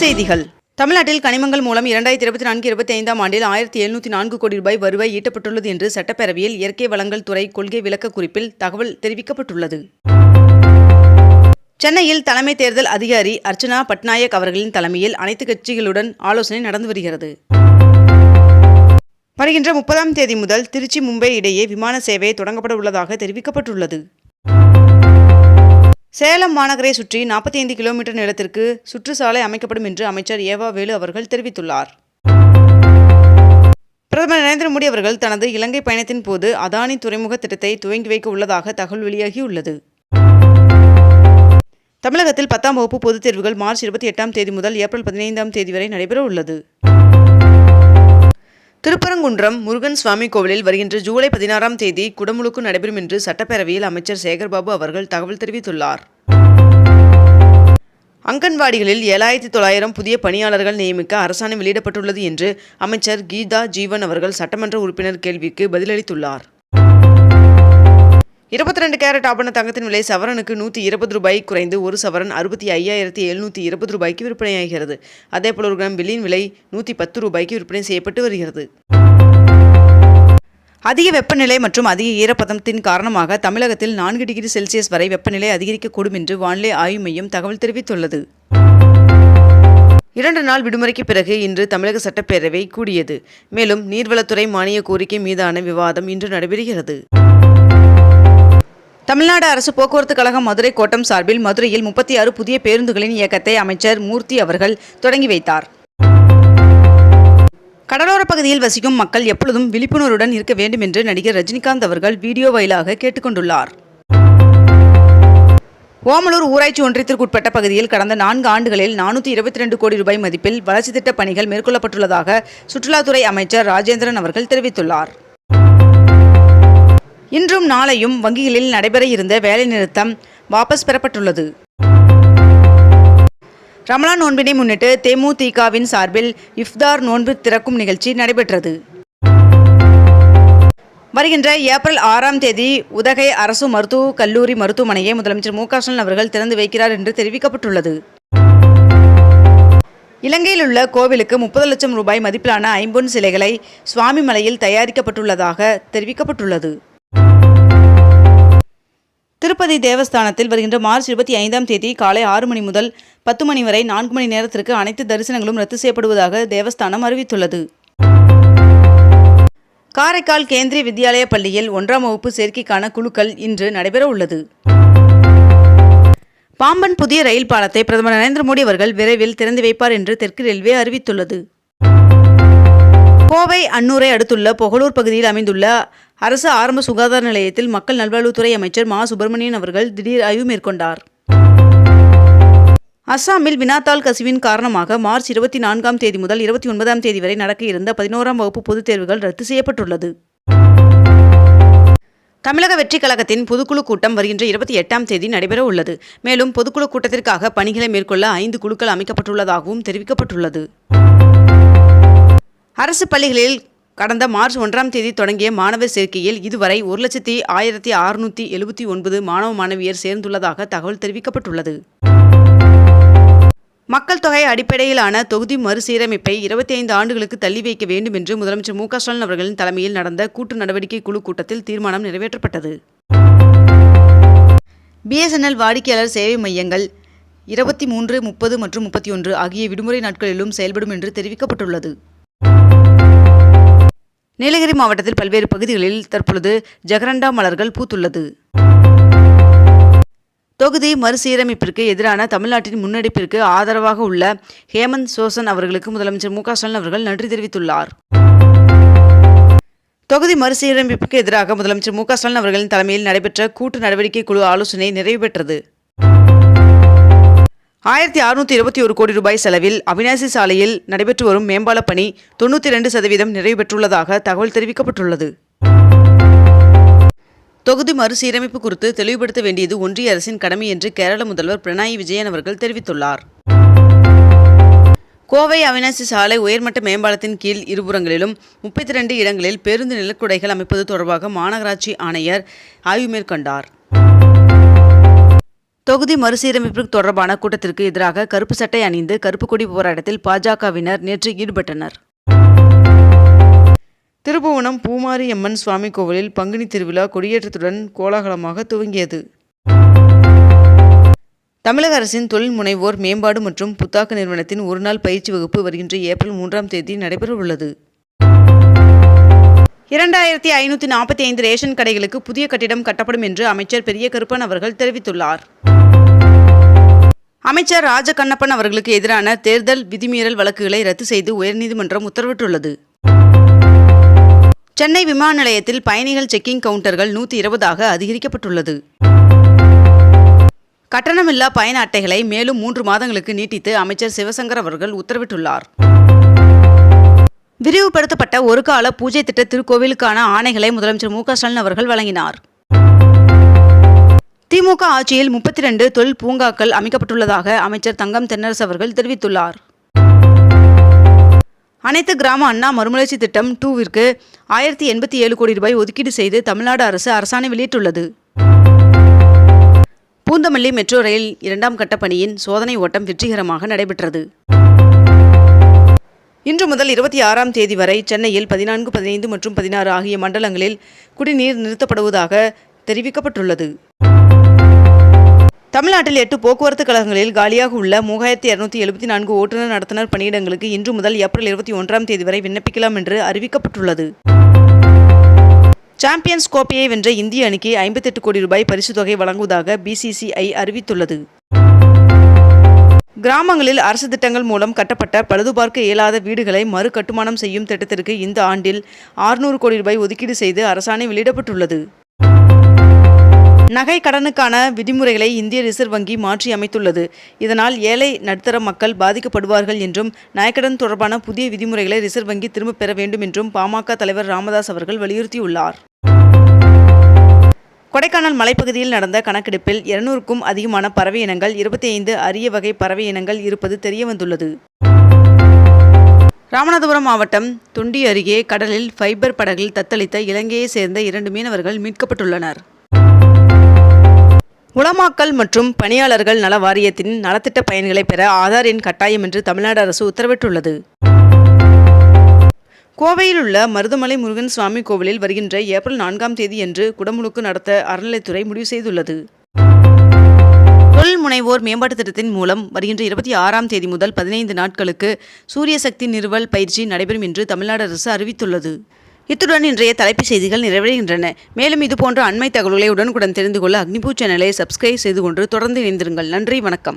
செய்திகள். தமிழ்நாட்டில் கனிமங்கள் மூலம் 2024-25 ஆண்டில் 1704 கோடி ரூபாய் வருவாய் ஈட்டப்பட்டுள்ளது என்று சட்டப்பேரவையில் இயற்கை வளங்கள் துறை கொள்கை விளக்க குறிப்பில் தகவல் தெரிவிக்கப்பட்டுள்ளது. சென்னையில் தலைமை தேர்தல் அதிகாரி அர்ச்சனா பட்நாயக் அவர்களின் தலைமையில் அனைத்து கட்சிகளுடன் ஆலோசனை நடந்து வருகிறது. வருகின்ற 30ஆம் தேதி முதல் திருச்சி மும்பை இடையே விமான சேவை தொடங்கப்பட உள்ளதாக தெரிவிக்கப்பட்டுள்ளது. சேலம் மாநகரை சுற்றி 45 கிலோமீட்டர் நிலத்திற்கு சுற்றுச்சாலை அமைக்கப்படும் என்று அமைச்சர் ஏவா வேலு அவர்கள் தெரிவித்துள்ளார். பிரதமர் நரேந்திர மோடி அவர்கள் தனது இலங்கை பயணத்தின் போது அதானி துறைமுக திட்டத்தை துவங்கி வைக்க உள்ளதாக தகவல் வெளியாகியுள்ளது. தமிழகத்தில் 10ஆம் வகுப்பு பொதுத் தேர்வுகள் மார்ச் 28ஆம் தேதி முதல் ஏப்ரல் 15ஆம் தேதி வரை நடைபெற உள்ளது. திருப்பரங்குன்றம் முருகன் சுவாமி கோவிலில் வருகின்ற ஜூலை 16ஆம் தேதி குடமுழுக்கு நடைபெறும் என்று சட்டப்பேரவையில் அமைச்சர் சேகர்பாபு அவர்கள் தகவல் தெரிவித்துள்ளார். அங்கன்வாடிகளில் 7900 புதிய பணியாளர்கள் நியமிக்க அரசாணை வெளியிடப்பட்டுள்ளது என்று அமைச்சர் கீதா ஜீவன் அவர்கள் சட்டமன்ற உறுப்பினர் கேள்விக்கு பதிலளித்துள்ளார். 22 கேரட் ஆபண தங்கத்தின் விலை சவரனுக்கு 120 ரூபாய் குறைந்து ஒரு சவரன் 65,720 ரூபாய்க்கு விற்பனையாகிறது. அதேபோல் ஒரு கிராம் வெள்ளியின் விலை 110 ரூபாய்க்கு விற்பனை செய்யப்பட்டு வருகிறது. அதிக வெப்பநிலை மற்றும் அதிக ஈரப்பதத்தின் காரணமாக தமிழகத்தில் 4 டிகிரி செல்சியஸ் வரை வெப்பநிலை அதிகரிக்கக்கூடும் என்று வானிலை ஆய்வு மையம் தகவல் தெரிவித்துள்ளது. 2 நாள் விடுமுறைக்கு பிறகு இன்று தமிழக சட்டப்பேரவை கூடியது. மேலும் நீர்வளத்துறை மானிய கோரிக்கை மீதான விவாதம் இன்று நடைபெறுகிறது. தமிழ்நாடு அரசு போக்குவரத்து கழகம் மதுரை கோட்டம் சார்பில் மதுரையில் 36 புதிய பேருந்துகளின் இயக்கத்தை அமைச்சர் மூர்த்தி அவர்கள் தொடங்கி வைத்தார். கடலோர பகுதியில் வசிக்கும் மக்கள் எப்பொழுதும் விழிப்புணர்வுடன் இருக்க வேண்டும் என்று நடிகர் ரஜினிகாந்த் அவர்கள் வீடியோ வாயிலாக கேட்டுக்கொண்டுள்ளார். ஓமலூர் ஊராட்சி ஒன்றியத்திற்குட்பட்ட பகுதியில் கடந்த 4 ஆண்டுகளில் 422 கோடி ரூபாய் மதிப்பில் வளர்ச்சி திட்ட பணிகள் மேற்கொள்ளப்பட்டுள்ளதாக சுற்றுலாத்துறை அமைச்சர் ராஜேந்திரன் அவர்கள் தெரிவித்துள்ளார். இன்றும் நாளையும் வங்கிகளில் நடைபெற இருந்த வேலைநிறுத்தம் வாபஸ் பெறப்பட்டுள்ளது. ரமலான் நோன்பினை முன்னிட்டு தேமுதிகவின் சார்பில் இஃப்தார் நோன்பு திறக்கும் நிகழ்ச்சி நடைபெற்றது. வருகின்ற ஏப்ரல் 6ஆம் தேதி உதகை அரசு மருத்துவக் கல்லூரி மருத்துவமனையை முதலமைச்சர் மு.க. ஸ்டாலின் அவர்கள் திறந்து வைக்கிறார் என்று தெரிவிக்கப்பட்டுள்ளது. இலங்கையில் உள்ள கோவிலுக்கு 30 லட்சம் ரூபாய் மதிப்பிலான ஐம்பொன் சிலைகளை சுவாமி மலையில் தயாரிக்கப்பட்டுள்ளதாக தெரிவிக்கப்பட்டுள்ளது. திருப்பதி தேவஸ்தானத்தில் வருகின்ற மார்ச் 25ஆம் தேதி காலை 6 மணி முதல் 10 மணி வரை 4 மணி நேரத்திற்கு அனைத்து தரிசனங்களும் ரத்து செய்யப்படுவதாக தேவஸ்தானம் அறிவித்துள்ளது. காரைக்கால் கேந்திரிய வித்யாலயா பள்ளியில் 1ஆம் வகுப்பு சேர்க்கைக்கான குலுக்கல் இன்று நடைபெற உள்ளது. பாம்பன் புதிய ரயில் பாலத்தை பிரதமர் நரேந்திர மோடி அவர்கள் விரைவில் திறந்து வைப்பார் என்று தெற்கு ரயில்வே அறிவித்துள்ளது. கோவை அன்னூரை அடுத்துள்ள பொகலூர் பகுதியில் அமைந்துள்ள அரசு ஆரம்ப சுகாதார நிலையத்தில் மக்கள் நல்வாழ்வுத்துறை அமைச்சர் மா சுப்பிரமணியன் அவர்கள் திடீர் ஆய்வு மேற்கொண்டார். அஸ்ஸாமில் வினாத்தாள் கசிவின் காரணமாக மார்ச் 24ஆம் தேதி முதல் 29ஆம் தேதி வரை நடக்க இருந்த 11ஆம் வகுப்பு பொதுத் தேர்வுகள் ரத்து செய்யப்பட்டுள்ளது. தமிழக வெற்றி கழகத்தின் பொதுக்குழு கூட்டம் வருகின்ற 28ஆம் தேதி நடைபெற உள்ளது. மேலும் பொதுக்குழு கூட்டத்திற்காக பணிகளை மேற்கொள்ள 5 குழுக்கள் அமைக்கப்பட்டுள்ளதாகவும் தெரிவிக்கப்பட்டுள்ளது. அரசு பள்ளிகளில் கடந்த மார்ச் 1ஆம் தேதி தொடங்கிய மாணவர் சேர்க்கையில் இதுவரை 1,1679 மாணவ மாணவியர் சேர்ந்துள்ளதாக தகவல் தெரிவிக்கப்பட்டுள்ளது. மக்கள் தொகை அடிப்படையிலான தொகுதி மறுசீரமைப்பை 25 ஆண்டுகளுக்கு தள்ளி வைக்க வேண்டும் என்று முதலமைச்சர் மு.க. ஸ்டாலின் அவர்களின் தலைமையில் நடந்த கூட்டு நடவடிக்கை குழு கூட்டத்தில் தீர்மானம் நிறைவேற்றப்பட்டது. BSNL வாடிக்கையாளர் சேவை மையங்கள் 23, 30 மற்றும் 31 ஆகிய விடுமுறை நாட்களிலும் செயல்படும் என்று தெரிவிக்கப்பட்டுள்ளது. நீலகிரி மாவட்டத்தில் பல்வேறு பகுதிகளில் தற்பொழுது ஜெகரண்டா மலர்கள் பூத்துள்ளது. தொகுதி மறுசீரமைப்பிற்கு எதிரான தமிழ்நாட்டின் முன்னெடுப்பிற்கு ஆதரவாக உள்ள ஹேமந்த் சோசன் அவர்களுக்கு முதலமைச்சர் மு.க. ஸ்டாலின் அவர்கள் நன்றி தெரிவித்துள்ளார். தொகுதி மறுசீரமைப்புக்கு எதிராக முதலமைச்சர் மு.க. ஸ்டாலின் அவர்களின் தலைமையில் நடைபெற்ற கூட்டு நடவடிக்கை குழு ஆலோசனை நிறைவு பெற்றது. 1621 கோடி ரூபாய் செலவில் அவிநாசி சாலையில் நடைபெற்று வரும் மேம்பால பணி 92% நிறைவு பெற்றுள்ளதாக தகவல் தெரிவிக்கப்பட்டுள்ளது. தொகுதி மறுசீரமைப்பு குறித்து தெளிவுபடுத்த வேண்டியது ஒன்றிய அரசின் கடமை என்று கேரள முதல்வர் பினராயி விஜயன் அவர்கள் தெரிவித்துள்ளார். கோவை அவிநாசி சாலை உயர்மட்ட மேம்பாலத்தின் கீழ் இருபுறங்களிலும் 32 இடங்களில் பேருந்து நிலக்குடைகள் அமைப்பது தொடர்பாக மாநகராட்சி ஆணையர் ஆய்வு மேற்கொண்டார். தொகுதி மறுசீரமைப்பு தொடர்பான கூட்டத்திற்கு எதிராக கருப்பு சட்டை அணிந்து கருப்பு கொடி போராட்டத்தில் பாஜகவினர் நேற்று ஈடுபட்டனர். திருப்புவனம் பூமாரி அம்மன் சுவாமி கோவிலில் பங்குனி திருவிழா கொடியேற்றத்துடன் கோலாகலமாக துவங்கியது. தமிழக அரசின் தொழில் முனைவோர் மேம்பாடு மற்றும் புத்தாக்க நிறுவனத்தின் ஒருநாள் பயிற்சி வகுப்பு வருகின்ற ஏப்ரல் 3ஆம் தேதி நடைபெறவுள்ளது. 2545 ரேஷன் கடைகளுக்கு புதிய கட்டிடம் கட்டப்படும் என்று அமைச்சர் பெரிய கருப்பன் அவர்கள் தெரிவித்துள்ளார். அமைச்சர் ராஜகண்ணப்பன் அவர்களுக்கு எதிரான தேர்தல் விதிமீறல் வழக்குகளை ரத்து செய்து உயர்நீதிமன்றம் உத்தரவிட்டுள்ளது. சென்னை விமான நிலையத்தில் பயணிகள் செக்கிங் கவுண்டர்கள் 120ஆக அதிகரிக்கப்பட்டுள்ளது. கட்டணமில்லா பயண அட்டைகளை மேலும் 3 மாதங்களுக்கு நீட்டித்து அமைச்சர் சிவசங்கர் அவர்கள் உத்தரவிட்டுள்ளார். விரிவுபடுத்தப்பட்ட ஒரு கால பூஜை திட்ட திருக்கோவிலுக்கான ஆணைகளை முதலமைச்சர் மு.க.ஸ்டாலின் அவர்கள் வழங்கினார். திமுக ஆட்சியில் 32 தொழில் பூங்காக்கள் அமைக்கப்பட்டுள்ளதாக அமைச்சர் தங்கம் தென்னரசு அவர்கள் தெரிவித்துள்ளார். அனைத்து கிராம அண்ணா மறுமலர்ச்சி திட்டம் 2விற்கு 1087 கோடி ரூபாய் ஒதுக்கீடு செய்து தமிழ்நாடு அரசு அரசாணை வெளியிட்டுள்ளது. பூந்தமல்லி மெட்ரோ ரயில் 2ஆம் கட்ட பணியின் சோதனை ஓட்டம் வெற்றிகரமாக நடைபெற்றது. இன்று முதல் 26ஆம் தேதி வரை சென்னையில் 14, 15 மற்றும் 16 ஆகிய மண்டலங்களில் குடிநீர் நிறுத்தப்படுவதாக தெரிவிக்கப்பட்டுள்ளது. தமிழ்நாட்டில் 8 போக்குவரத்து கழகங்களில் காலியாக உள்ள 3274 ஓட்டுநர் நடத்துனர் பணியிடங்களுக்கு இன்று முதல் ஏப்ரல் 21ஆம் தேதி வரை விண்ணப்பிக்கலாம் என்று அறிவிக்கப்பட்டுள்ளது. சாம்பியன்ஸ் கோப்பையை வென்ற இந்திய அணிக்கு 58 கோடி ரூபாய் பரிசுத் தொகை வழங்குவதாக BCCI அறிவித்துள்ளது. கிராமங்களில் அரசு திட்டங்கள் மூலம் கட்டப்பட்ட பழுதுபார்க்க இயலாத வீடுகளை மறு கட்டுமானம் செய்யும் திட்டத்திற்கு இந்த ஆண்டில் 600 கோடி ரூபாய் ஒதுக்கீடு செய்து அரசாணை வெளியிடப்பட்டுள்ளது. நகை கடனுக்கான விதிமுறைகளை இந்திய ரிசர்வ் வங்கி மாற்றி அமைத்துள்ளது. இதனால் ஏழை நடுத்தர மக்கள் பாதிக்கப்படுவார்கள் என்றும் நகைக்கடன் தொடர்பான புதிய விதிமுறைகளை ரிசர்வ் வங்கி திரும்பப் பெற வேண்டும் என்றும் பாமக தலைவர் ராமதாஸ் அவர்கள் வலியுறுத்தியுள்ளார். கொடைக்கானல் மலைப்பகுதியில் நடந்த கணக்கெடுப்பில் 200க்கும் அதிகமான பறவை இனங்கள், 25 அரிய வகை பறவை இனங்கள் இருப்பது தெரியவந்துள்ளது. ராமநாதபுரம் மாவட்டம் தொண்டி அருகே கடலில் ஃபைபர் படகில் தத்தளித்த இலங்கையை சேர்ந்த 2 மீனவர்கள் மீட்கப்பட்டுள்ளனர். உலமாக்கல் மற்றும் பணியாளர்கள் நல வாரியத்தின் நலத்திட்ட பயன்களை பெற ஆதார் எண் கட்டாயம் என்று தமிழ்நாடு அரசு உத்தரவிட்டுள்ளது. கோவையில் உள்ள மருதமலை முருகன் சுவாமி கோவிலில் வருகின்ற ஏப்ரல் 4ஆம் தேதியன்று குடமுழுக்கு நடத்த அறநிலைத்துறை முடிவு செய்துள்ளது. தொழில் முனைவோர் மேம்பாட்டு திட்டத்தின் மூலம் வருகின்ற 26ஆம் தேதி முதல் 15 நாட்களுக்கு சூரிய சக்தி நிறுவல் பயிற்சி நடைபெறும் என்று தமிழ்நாடு அரசு அறிவித்துள்ளது. இத்துடன் இன்றைய தலைப்புச் செய்திகள் நிறைவடைகின்றன. மேலும் இதுபோன்ற அண்மை தகவல்களை உடனுக்குடன் தெரிந்து கொள்ள அக்னிபூ சேனலை சப்ஸ்கிரைப் செய்து கொண்டு தொடர்ந்து இணைந்திருங்கள். நன்றி, வணக்கம்.